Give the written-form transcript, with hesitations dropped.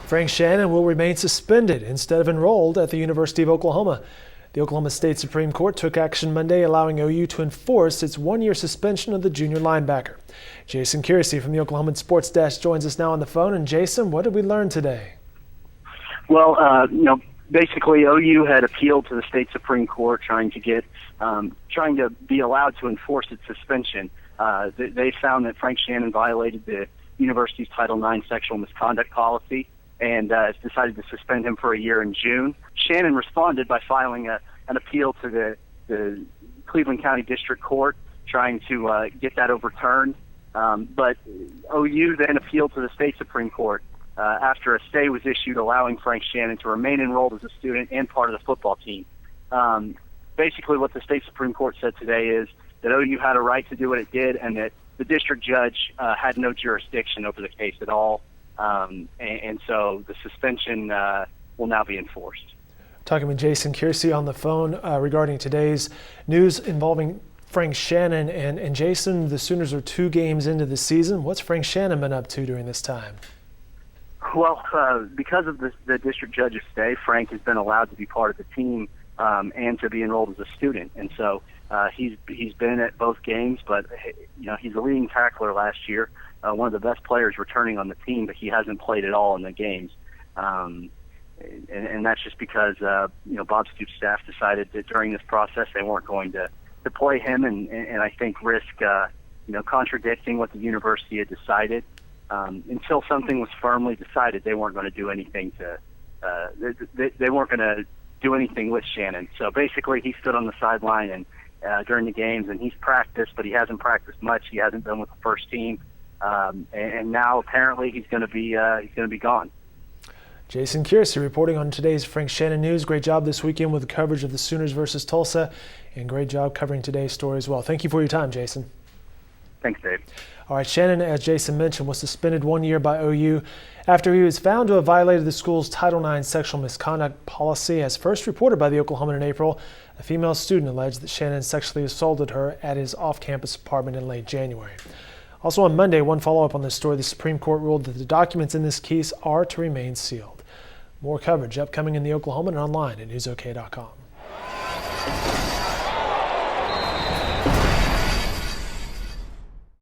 Frank Shannon will remain suspended instead of enrolled at the University of Oklahoma. The Oklahoma State Supreme Court took action Monday, allowing OU to enforce its one-year suspension of the junior linebacker. Jason Kearsey from the Oklahoma Sports Desk joins us now on the phone. And Jason, what did we learn today? Well, basically OU had appealed to the state Supreme Court trying to be allowed to enforce its suspension. They found that Frank Shannon violated the university's Title IX sexual misconduct policy and has decided to suspend him for a year in June. Shannon responded by filing an appeal to the Cleveland County District Court, trying to get that overturned. But OU then appealed to the state Supreme Court after a stay was issued allowing Frank Shannon to remain enrolled as a student and part of the football team. Basically what the state Supreme Court said today is that OU had a right to do what it did and that the district judge had no jurisdiction over the case at all. And so the suspension will now be enforced. Talking with Jason Kearsey on the phone regarding today's news involving Frank Shannon. And Jason, the Sooners are 2 games into the season. What's Frank Shannon been up to during this time? Well, because of the district judge's stay, Frank has been allowed to be part of the team and to be enrolled as a student. And so he's been at both games, but he's a leading tackler last year, one of the best players returning on the team, but he hasn't played at all in the games. And that's just because Bob Stoops' staff decided that during this process they weren't going to play him, and I think risk contradicting what the university had decided. Until something was firmly decided, they weren't going to do anything they weren't going to do anything with Shannon. So basically, he stood on the sideline and during the games, and he's practiced, but he hasn't practiced much. He hasn't been with the first team, and now apparently he's going to be gone. Jason Kearsey reporting on today's Frank Shannon News. Great job this weekend with the coverage of the Sooners versus Tulsa, and great job covering today's story as well. Thank you for your time, Jason. Thanks, Dave. All right, Shannon, as Jason mentioned, was suspended 1 year by OU after he was found to have violated the school's Title IX sexual misconduct policy. As first reported by the Oklahoman in April, a female student alleged that Shannon sexually assaulted her at his off-campus apartment in late January. Also on Monday, one follow-up on this story, the Supreme Court ruled that the documents in this case are to remain sealed. More coverage upcoming in the Oklahoman and online at newsok.com.